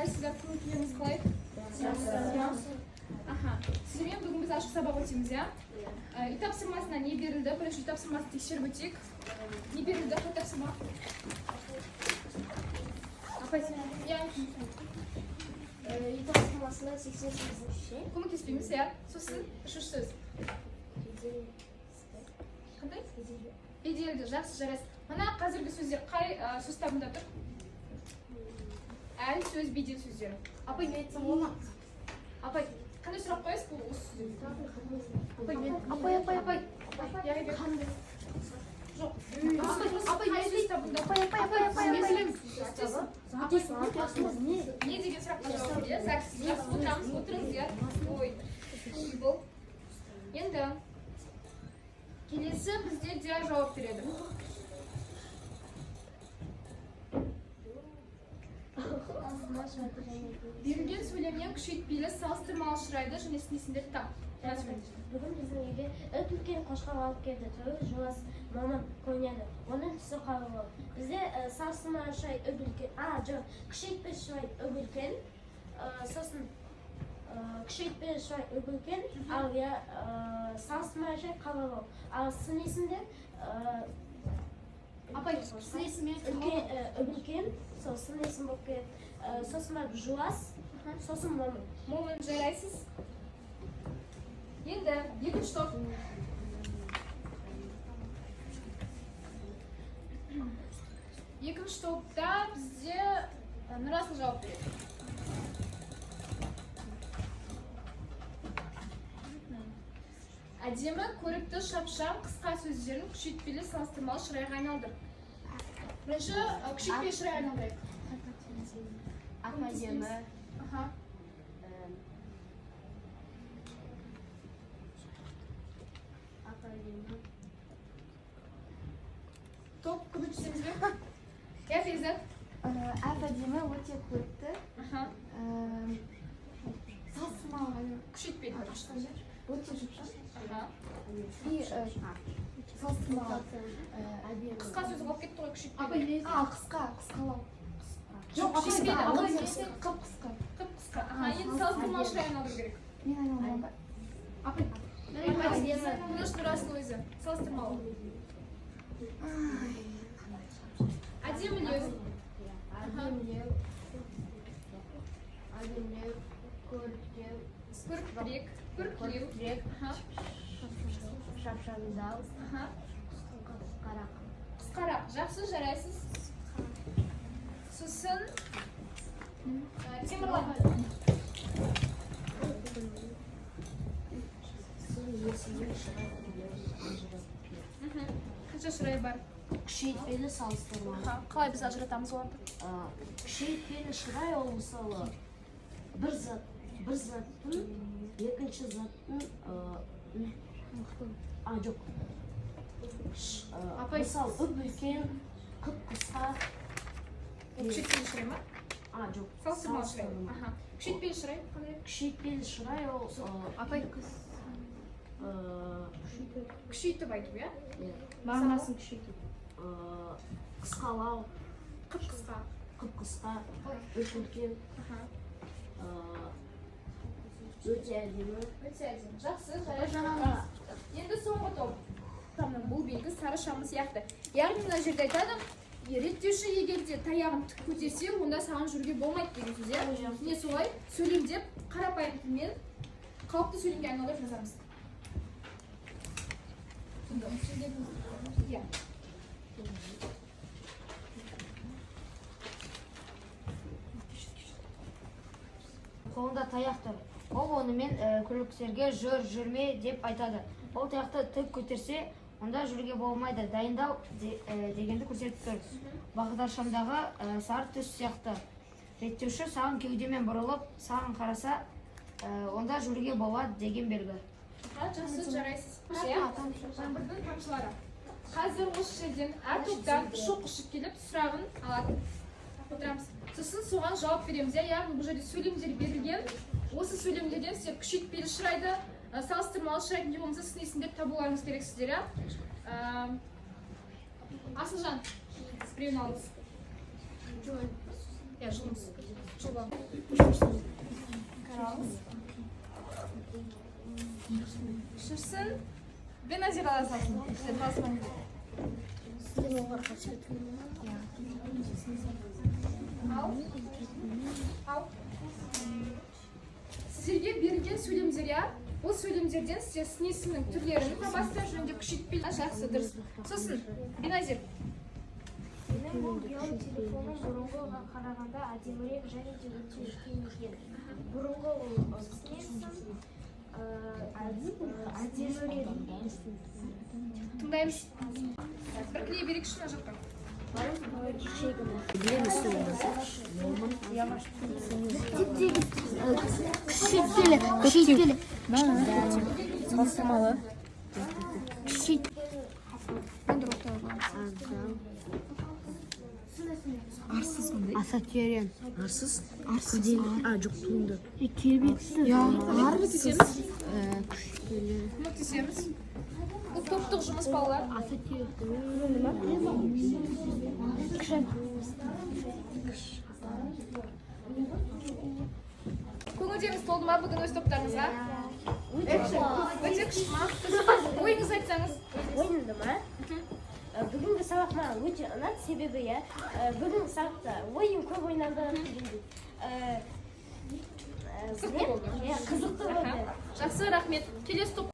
қалайсыздар? Көңіл-күйіңіз қалай? Сіздермен бүгін біз ашық сабақ өтеміз, иә? Үй тапсырмасына не берілді? Бірінші үй тапсырмасын тексеріп өтейік. Не берілді үй тапсырма? Үй тапсырмасына 88-ші. Көмектеспейміз, иә? Сосын үшінші сөз. Қандай? Беделді, жақсы, жарайсыз. Мына қазіргі сөздер қай сөз табында тұр? Әл сөз, бедел сөздері. Апай, мен айтсам болма. Апай, қандай сұрақ қоясыз бұл осы сөздер? Апай. Жоқ. Апай, қай сөз табында? Не деген сұраққа жауап береді? Жақсы, отырамыз, отырыңыздар. Ой, бұл. Енді келесі бізде диа жауап береді. Берілген сөйлемнен күшейтпелі салыстырмалы шырайды және снесіндерді тап. Бүгін біздің үйге үлкен қошқар алып келді. Түрі жуас мамам көйнеді. Оның түсі қаралы. Бізде салыстырмалы шырай үлкен, күшейтпелі шырай үлкен, сосын күшейтпелі шырай үлкен, ал салыстырмалы шырай қаралы. Ал снесінде Апай, снесімен үлкен, сосын снесін болып келеді. Сосын жуас, сосын момын. Момын жарайсыз. Енді екінші топ. Екінші топта бізде Нұрасыл жауап береді. Әдемі, көрікті, шапшаң, қысқа сөздерін күшейтпелі салыстырмалы шырайға айналдыр. Бірінші күшейтпелі шырайға айналдырайық. Әдемі. Топ көмектесеміз бе? Я Ферзат. Әдемі, өте көрікті. Салыстырмалы. Күшейтпелі. Өте шапшаң. И салыстырмалы. Қысқа сөз болып кетті ғой, күшейтпелі. Қысқалау. Жоқ, күшейтпелі. Қып-қысқа. Қып-қысқа. Енді салыстырмалы шырайға айналдыру керек. Мен айналмайды. Нұрасыл өзі. Салыстырмалы. Әдемілеу. Әдемілеу, көріктеу, Көріктірек. шапшаңдау, Қысқарақ. Жақсы, жарайсыз. Сосын Темірлан. Қанша шырай бар? күшейтпелі салыстырмалы. Қалай біз ажыратамыз оларды? Күшейтпелі шырай ол мысалы бір заттың екінші заттың жоқ. Мысалы үлкен, қып-қысқа. Күшейтпелі шырай ма? Жоқ. Салыстырмалы шырай. Күшейтпелі шырай қандай? Күшейтпелі шырай ол Апай, күшейтіп айту, иә? мағынасын күшейту. Қысқалау, Қып-қысқа. үлкен, өте әдемі. Жақсы, жарайсыз. Енді соңғы топ. Бұл белгі сары шамы сияқты. Яғни мына жерде айтады, реттеуші егер де таяғын тік көтерсе, онда саған жүруге болмайды деген сөз, иә? Не солай? Сөйлемдеп, қарапайым тілмен қалыпты сөйлемге айналдырып жазамыз. Иә. Қолында таяқ тұр. Ол онымен көліктерге жүрме деп айтады. Ол таяқты тік көтерсе, онда жүруге болмайды. Дайындау дегенді көрсетіп тұр. Бағдаршамдағы сары түс сияқты. Реттеуші саған кеудемен бұрылып, саған қараса, онда жүруге болады деген белгі. Жақсы, жарайсыз. Жаңбырдың тамшылары. Қазір осы жерден әр топтан үш оқушы келіп сұрағын алады. Отырамыз. Сосын соған жауап береміз. Яғни бұл жерде сөйлемдер берілген. Осы сөйлемдерден сіздер күшейтпелі шырайды, салыстырмалы шырайды не болмаса снесіндер табуларыңыз керексіздер. Асылжан, біреуін алыңыз. Жұмыс. жоба. Үшіншісін Беназир аласың. Ал. Сіздерге берілген сөйлемдер, иә? Бұл сөйлемдерден сіздер сын есімнің түрлерін табасыздар жөнінде күшейтпей жақсы дұрыс. Сосын, Беназир. Менің бұл ұялы телефоным бұрынғыға қарағанда әдемірек және де өте үлкен екен. Бұрынғы ол снесім әдемірек. Тыңдаймыз. Бір клей берейікші мына жаққа. Күшейтпелі. Салыстырмалы. Арсыз қандай? Аса терең. Арсыз? Арсыз. Жүк туынды. Келбетті. Арсыз. Көмектесеміз. Бұл топтық жұмыс балалар. Көңілдеріңіз толды ма бүгін өз топтарыңызға? Өте күшті ма? Ойыңызды айтсаңыз. Ойынды ма? Бүгінгі сабақ маған өте ұнады, себебі бүгінгі сабақта ойын көп ойнады дегендей. Қызықты болды. Қызықты болды. Жақсы, рахмет. Келесі топ.